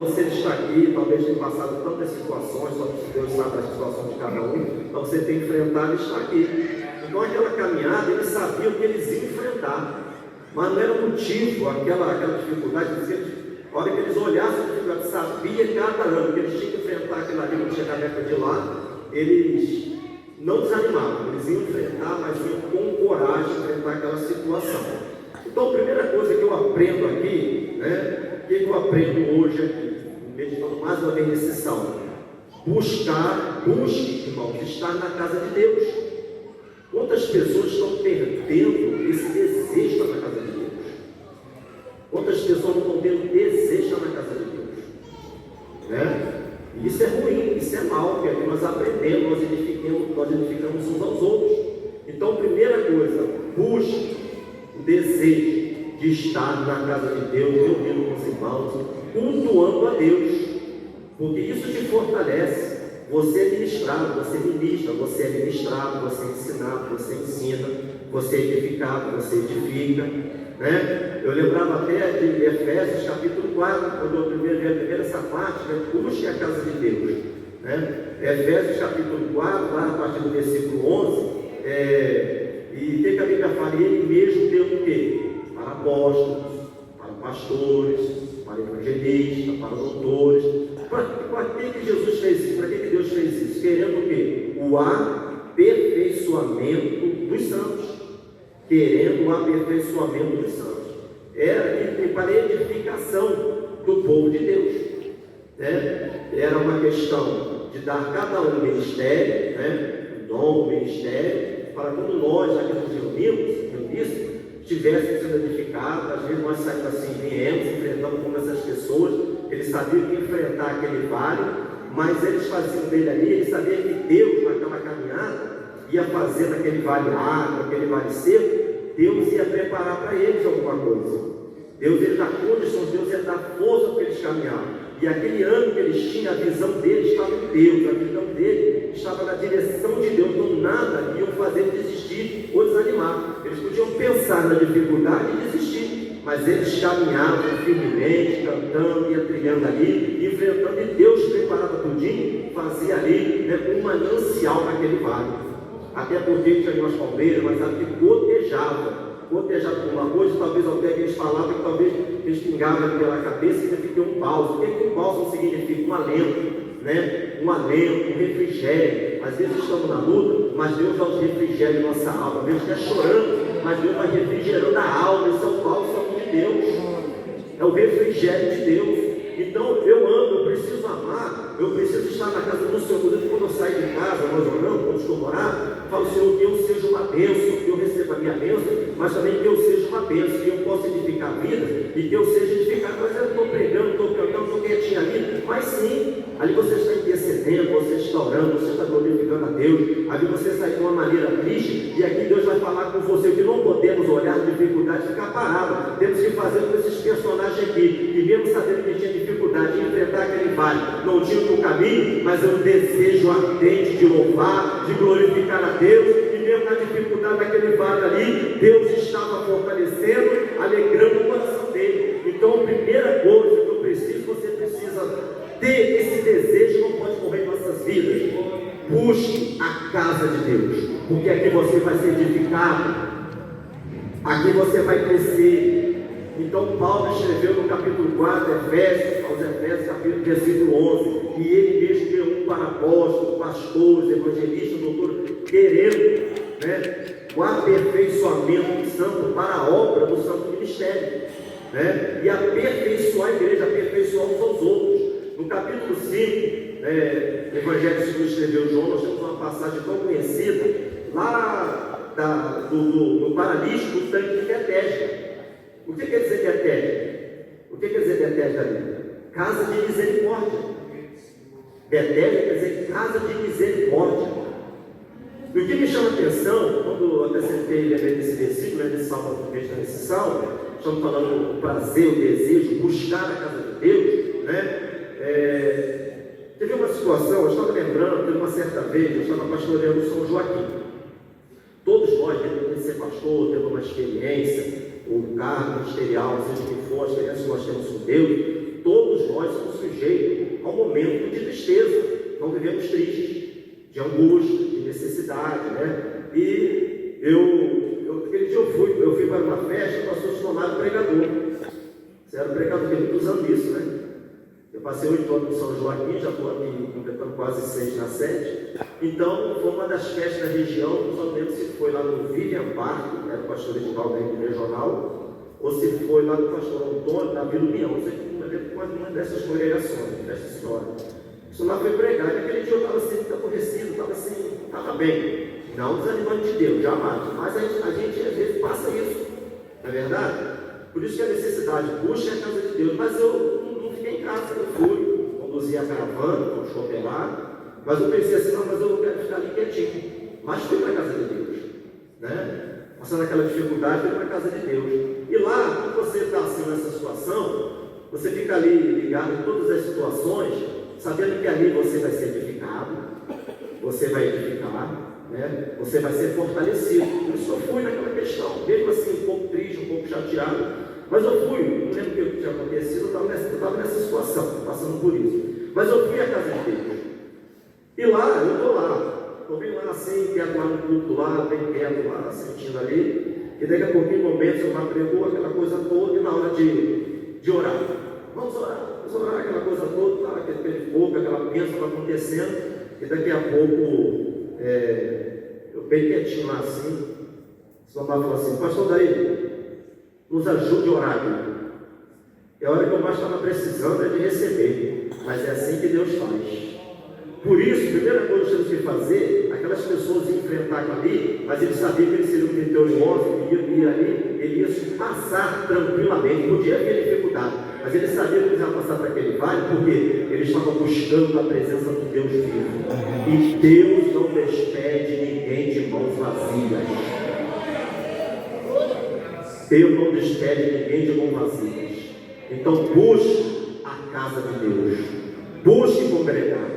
Você está aqui, talvez tenha passado tantas situações, só que Deus sabe a situação de cada um, então você tem enfrentado e está aqui. Então aquela caminhada, eles sabiam que eles iam enfrentar, mas não era motivo, aquela dificuldade, a hora que eles olhassem a dificuldade, sabia cada ano que eles tinham que enfrentar aquilo ali, quando chegar a época de lá, eles não desanimavam, eles iam enfrentar, mas iam com coragem enfrentar aquela situação. Então a primeira coisa que eu aprendo aqui, o que eu aprendo hoje aqui, meditando mais uma vez nesse salmo? Busque, irmãos, estar na casa de Deus. Quantas pessoas estão perdendo esse desejo de estar na casa de Deus? Quantas pessoas não estão tendo desejo de estar na casa de Deus? E isso é ruim, isso é mal, porque nós aprendemos, nós edificamos uns aos outros. Então, primeira coisa, busque o desejo de estar na casa de Deus, reunindo com os irmãos, cultuando a Deus, porque isso te fortalece. Você é ministrado, você ministra, você é ministrado, você é ensinado, você ensina, você é edificado, você edifica, Eu lembrava até de Efésios capítulo 4, quando eu primeiro essa parte, busque a casa de Deus, Efésios capítulo 4, lá a partir do versículo 11, e tem que a Bíblia fala, ele mesmo deu o quê? Para apóstolos, para pastores, para evangelistas, para doutores. Para que Jesus fez isso? Para que Deus fez isso? Querendo o quê? O aperfeiçoamento dos santos. Querendo o aperfeiçoamento dos santos. Era para a edificação do povo de Deus. Era uma questão de dar cada um ministério, um dom, um ministério, para quando nós aqui nos reunimos, estivéssemos sendo edificados. Às vezes nós saímos assim, viemos, enfrentamos com essas pessoas, eles sabiam que enfrentar aquele vale, mas eles faziam dele ali, eles sabiam que Deus, naquela caminhada, ia fazer naquele vale água, aquele vale seco, Deus ia preparar para eles alguma coisa. Deus ia dar condições, Deus ia dar força para eles caminharem. E aquele ano que eles tinham, a visão deles estava em Deus, a visão dele estava na direção de Deus, então nada iam fazer desistir ou desanimar. Eles podiam pensar na dificuldade e desistir, mas eles caminhavam firmemente, cantando, ia trilhando ali, enfrentando, e Deus preparava tudinho, fazia ali um manancial naquele vale. Até porque tinha umas palmeiras, mas sabe que gotejava por uma coisa, talvez até que eles falavam que talvez eles pingavam pela cabeça e fica um bálsamo. O que um bálsamo significa? Um alento, um alento, um refrigério. Às vezes estamos na luta, mas Deus dá um refrigério em nossa alma. Às vezes está chorando, mas Deus vai refrigerando a alma. Esse é o bálsamo de Deus, é o refrigério de Deus. Então eu amo, eu preciso amar, eu preciso estar na casa do Senhor. Quando eu saio de casa, nós oramos, quando estou morando, falo, Senhor, que eu seja uma bênção, que eu receba a minha bênção, mas também que eu seja uma bênção, que eu possa edificar a vida e que eu seja edificado. Mas eu estou pregando, estou cantando, estou quietinho ali, mas sim, ali você está intercedendo, você está orando, você está glorificando a Deus. Ali você sai de uma maneira triste e aqui Deus vai falar com você que não podemos olhar a dificuldade e ficar parado. Temos que fazer com esses personagens aqui, que mesmo sabendo que tinha dificuldade de enfrentar aquele vale, não tinha o caminho, mas é um desejo ardente de louvar, de glorificar a Deus, e mesmo na dificuldade daquele vale ali, Deus estava fortalecendo, alegrando o coração dele. Então a primeira coisa que você precisa ter esse desejo, não pode morrer em nossas vidas. Busque a casa de Deus, porque aqui você vai ser edificado, aqui você vai crescer. Então Paulo escreveu no capítulo 4, aos Efésios, capítulo versículo 11, e ele mesmo deu um para apóstolos, pastores, evangelistas, doutores, querendo o aperfeiçoamento do santo para a obra do santo ministério, e aperfeiçoar a igreja, aperfeiçoar uns aos outros. No capítulo 5, do Evangelho segundo escreveu João, nós temos uma passagem tão conhecida, lá do paralítico do tanque de Betesda. O que quer dizer Betesda? O que quer dizer Betesda ali? Casa de misericórdia. Betesda quer dizer casa de misericórdia. E o que me chama a atenção, quando eu até sentei nesse versículo, nesse salmo, nesse salmo, estamos falando do prazer, o desejo, buscar a casa de Deus, teve uma situação, eu estava lembrando, teve uma certa vez, eu estava pastoreando São Joaquim. Todos nós devemos ser pastor, temos uma experiência, o cargo ministerial, seja o que for, a experiência que nós temos com Deus, todos nós nós somos sujeitos ao momento de tristeza. Não vivemos tristes, de angústia, de necessidade, né? E aquele dia eu fui para uma festa, o pastor se tornava pregador. Você era pregador, tem muitos anos isso, né? Eu passei 8 anos no São Joaquim, já estou aqui completando quase 6 na 7. Então, foi uma das festas da região, não lembro se foi lá no Vivian Park, que era o pastor Edivaldo regional, ou se foi lá no pastor Antônio, na Vila União, não sei, não lembro quase uma dessas congregações, dessa história. Isso lá foi pregar, e aquele dia eu estava assim, aborrecido, estava bem, não desanimando de Deus, jamais, mas a gente às vezes passa isso, não é verdade? Por isso que a necessidade, busca a casa de Deus, mas eu não fiquei em casa, eu fui, conduzi a caravana, fomos cooperar, mas eu pensei assim, não, mas eu quero ficar ali quietinho, mas fui para a casa de Deus, né? Passando aquela dificuldade, fui para a casa de Deus, e lá, quando você está assim nessa situação, você fica ali ligado em todas as situações, sabendo que ali você vai ser edificado, você vai edificar, né? Você vai ser fortalecido. Por isso eu fui naquela questão, mesmo assim um pouco triste, um pouco chateado, mas eu fui, não lembro o que tinha acontecido, eu estava nessa situação, passando por isso, mas eu fui à casa de Deus, e lá, eu estou bem lá assim, quieto lá no culto lá, bem quieto lá, sentindo ali, e daqui a pouquinho, momentos, eu lá pregou aquela coisa toda, e na hora de orar, vamos orar aquela coisa toda, tá? Aquele fogo, aquela bênção acontecendo, e daqui a pouco, eu bem quietinho lá assim, o senhor falou assim, pastor Daí, nos ajude a orar aqui. É a hora que eu mais estava precisando é de receber, mas é assim que Deus faz. Por isso, a primeira coisa que temos que fazer, aquelas pessoas enfrentar ali, mas ele sabia que ele seria um vitorioso, que ia ali, ele ia se passar tranquilamente, podia haver dificuldade, mas ele sabia que ele ia passar para aquele vale, porque ele estava buscando a presença do Deus vivo. E Deus não despede ninguém de mãos vazias. Deus não despede ninguém de mãos vazias. Então busque a casa de Deus, busque congregar,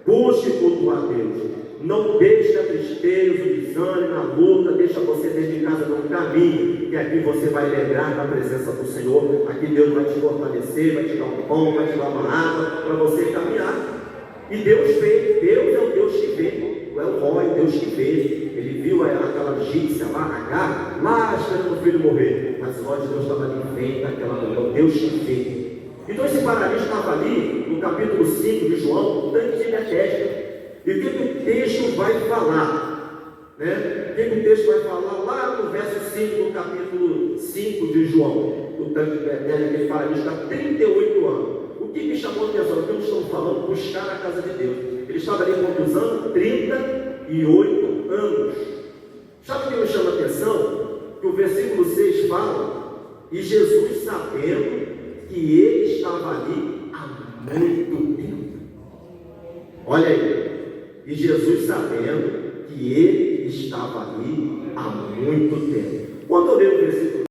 busque cultuar a Deus. Não deixe a tristeza, o desânimo, a luta, deixa você dentro de casa no caminho, que aqui você vai lembrar da presença do Senhor. Aqui Deus vai te fortalecer, vai te dar um pão, vai te dar uma água para você caminhar. E Deus vê, Deus é o Deus que vê, não é o Rói, Deus que vê. Ele viu aquela egípcia lá, Agar, lá esperando o filho morrer, mas o Rói de Deus estava ali vendo aquela mulher, o Deus que vê. Então esse paralítico estava ali, no capítulo 5 de João, no tanque de Betesda. E o que o texto vai falar? Né? O que o texto vai falar lá no verso 5, do capítulo 5 de João, o tanque de Betesda, que ele fala isso há 38 anos. O que me chamou a atenção? O que nós estamos falando? Buscar a casa de Deus. Ele estava ali quantos anos? 38 anos. Sabe o que me chama a atenção? Que o versículo 6 fala, e Jesus sabendo que ele estava ali há muito tempo. Olha aí. E Jesus sabendo que ele estava ali há muito tempo. Quando eu leio o versículo